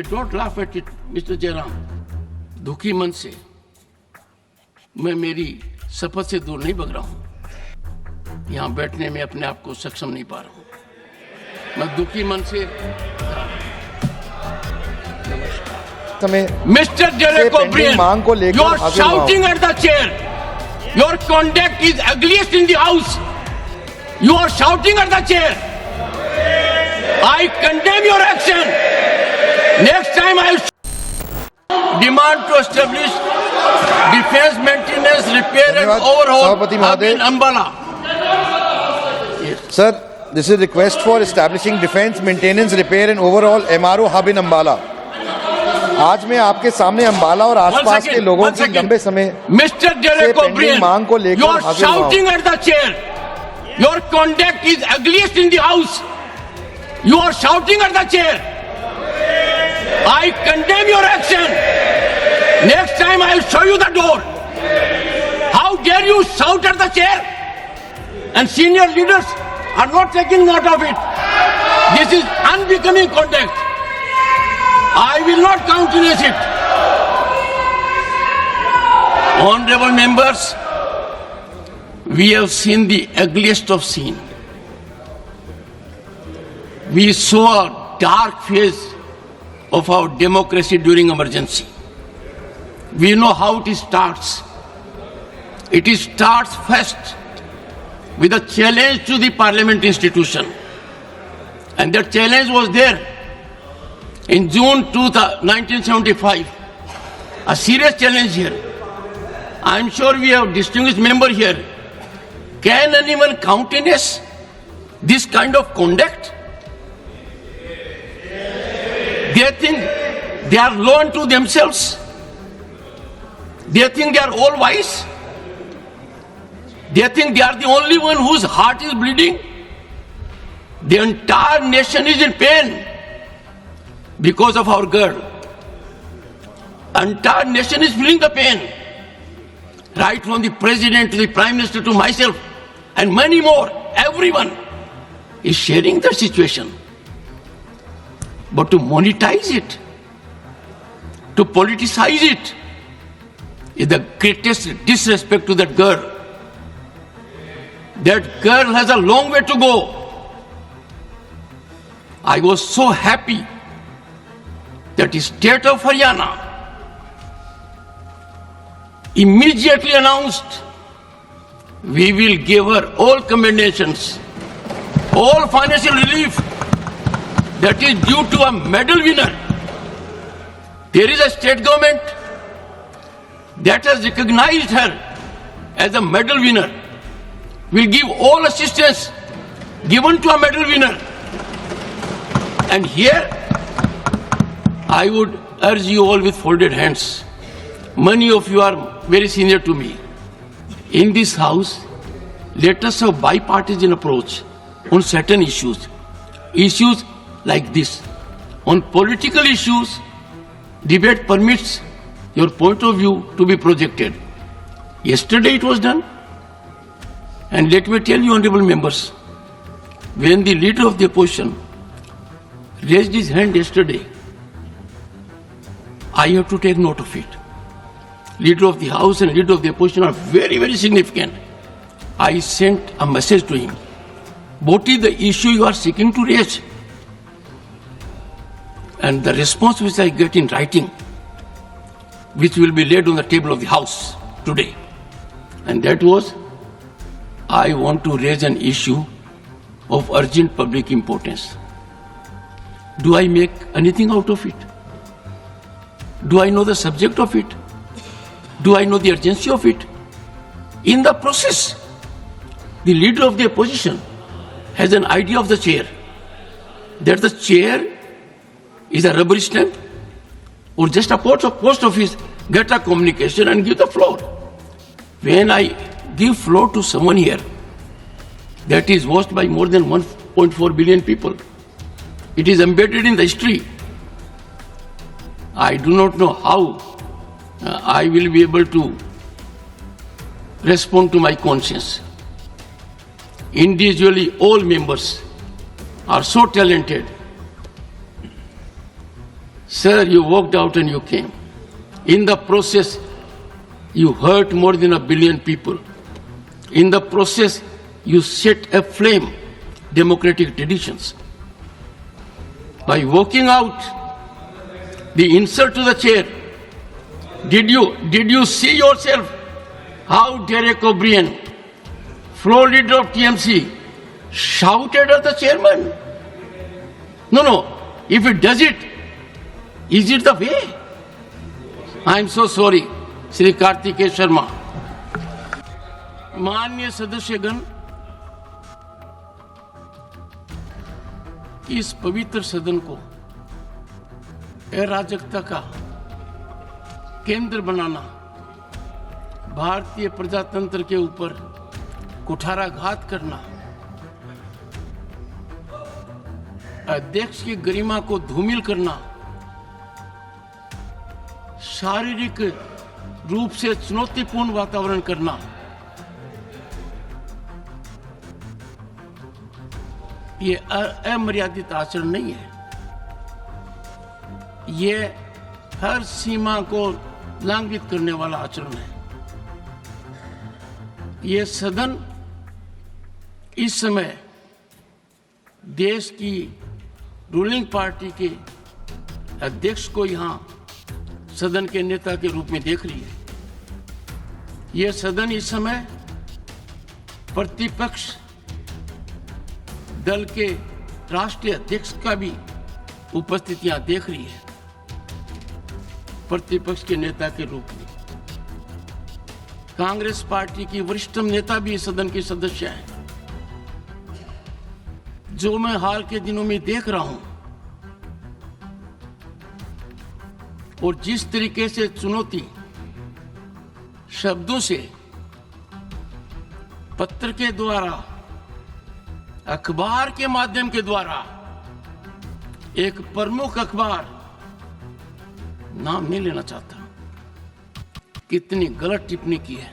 Don't laugh at it, Mr. Jairam. दुखी मन से मैं मेरी शपथ से दूर नहीं भग रहा हूं। यहां बैठने में अपने आप को सक्षम नहीं पा रहा हूं। मैं दुखी मन से Mr. Derek O'Brien, you are shouting at the chair. Your conduct is ugliest in the house. You are shouting at the chair. I condemn your action. Next time I will demand to establish defense maintenance, repair and overhaul hub in Ambala. Yes. Sir, this is a request for establishing defense maintenance, repair and overhaul MRO hub in Ambala. आज मैं आपके सामने अंबाला और आसपास के लोगों की लंबे समय Mr. Derek O'Brien, मांग को लेकर you are shouting at the chair. Your conduct is ugliest in the house. You are shouting at the chair. I condemn your action. Next time I will show you the door. How dare you shout at the chair? And senior leaders are not taking note of it. This is unbecoming conduct. I will not countenance it. Honorable members, we have seen the ugliest of scene. We saw a dark phase of our democracy during emergency. We know how it starts. It starts first with a challenge to the parliament institution. And that challenge was there in June 1975. A serious challenge here. I am sure we have distinguished member here. Can anyone countenance this kind of conduct? They think they are law unto themselves. They think they are all wise. They think they are the only one whose heart is bleeding. The entire nation is in pain because of our girl. Entire nation is feeling the pain. Right from the president to the prime minister to myself and many more. Everyone is sharing the situation. But to monetize it, to politicize it, is the greatest disrespect to that girl. That girl has a long way to go. I was so happy that the state of Haryana immediately announced we will give her all commendations, all financial relief that is due to a medal winner. There is a state government that has recognized her as a medal winner. Will give all assistance given to a medal winner. And here, I would urge you all with folded hands. Many of you are very senior to me. In this house, let us have bipartisan approach on certain issues. Issues like this. On political issues, debate permits your point of view to be projected. Yesterday it was done. And let me tell you, honorable members, when the leader of the opposition raised his hand yesterday, I have to take note of it. Leader of the House and leader of the opposition are very, very significant. I sent a message to him. What is the issue you are seeking to raise? And the response which I get in writing, which will be laid on the table of the House today, and that was, I want to raise an issue of urgent public importance. Do I make anything out of it? Do I know the subject of it? Do I know the urgency of it? In the process, the leader of the opposition has an idea of the chair, that the chair is a rubber stamp or just a post office, get a communication and give the floor. When I give floor to someone here that is watched by more than 1.4 billion people, it is embedded in the history. I do not know how I will be able to respond to my conscience. Individually, all members are so talented. Sir, you walked out and you came. In the process, you hurt more than 1 billion people. In the process, you set aflame democratic traditions. By walking out, the insult to the chair, did you see yourself how Derek O'Brien, floor leader of TMC, shouted at the chairman? No. If it does it, is it the way? I am so sorry, Shri Kartikeya Sharma. माननीय सदस्यगण, इस पवित्र सदन को अराजकता का केंद्र बनाना, भारतीय प्रजातंत्र के ऊपर कुठाराघात करना, अध्यक्ष की गरिमा को धूमिल करना, शारीरिक रूप से चुनौतीपूर्ण वातावरण करना, ये अमर्यादित आचरण नहीं है। ये हर सीमा को लंघित करने वाला आचरण है। ये सदन इस समय देश की रूलिंग पार्टी के अध्यक्ष को यहां सदन के नेता के रूप में देख रही है। यह सदन इस समय प्रतिपक्ष दल के राष्ट्रीय अध्यक्ष का भी उपस्थितियां देख रही है, प्रतिपक्ष के नेता के रूप में। कांग्रेस पार्टी की वरिष्ठतम नेता भी इस सदन के सदस्य हैं। जो मैं हाल के दिनों में देख रहा हूं और जिस तरीके से चुनौती शब्दों से, पत्र के द्वारा, अखबार के माध्यम के द्वारा, एक प्रमुख अखबार, नाम नहीं लेना चाहता, कितनी गलत टिप्पणी की है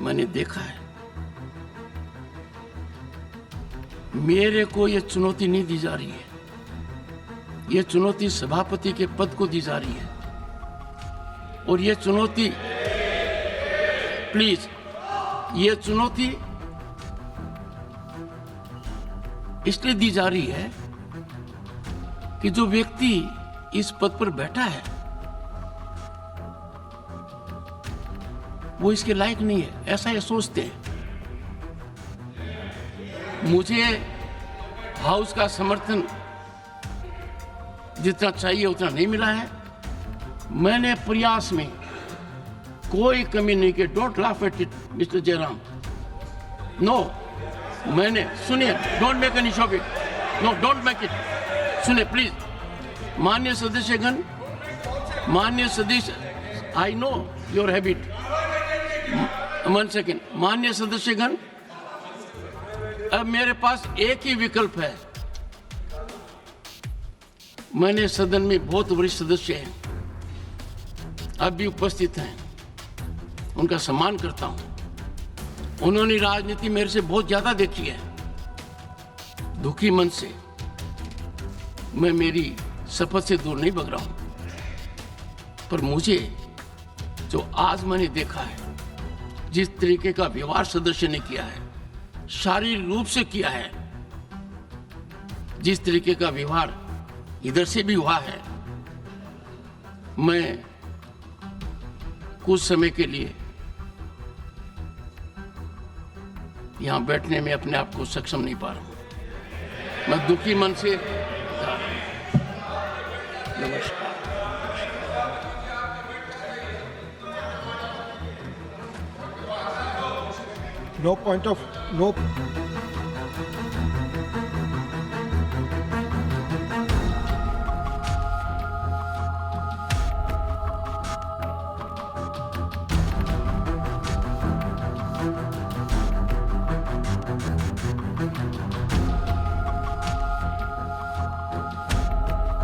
मैंने देखा है। मेरे को यह चुनौती नहीं दी जा रही है, यह चुनौती सभापति के पद को दी जा रही है। और यह चुनौती, प्लीज, यह चुनौती इसलिए दी जा रही है कि जो व्यक्ति इस पद पर बैठा है वो इसके लायक नहीं है, ऐसा ये सोचते हैं। मुझे हाउस का समर्थन जितना चाहिए उतना नहीं मिला है। मैंने प्रयास में कोई कमी नहीं की। Don't laugh at it mister Jayaram. No, मैंने, सुनिए, don't make any shock it, no don't make it. सुनिए प्लीज, माननीय सदस्यगण, माननीय सदस्य, I know your habit, 1 second. माननीय सदस्यगण, अब मेरे पास एक ही विकल्प है। मैंने सदन में बहुत वरिष्ठ सदस्य हैं, अब भी उपस्थित हैं, उनका सम्मान करता हूं। उन्होंने राजनीति मेरे से बहुत ज्यादा देखी है। दुखी मन से मैं मेरी शपथ से दूर नहीं भग रहा हूं, पर मुझे जो आज मैंने देखा है, जिस तरीके का व्यवहार सदस्य ने किया है, शारीरिक रूप से किया है, जिस तरीके का व्यवहार इधर से भी हुआ है, मैं कुछ समय के लिए यहां बैठने में अपने आप को सक्षम नहीं पा रहा हूं। मैं दुखी मन से नमस्कार। No point of no.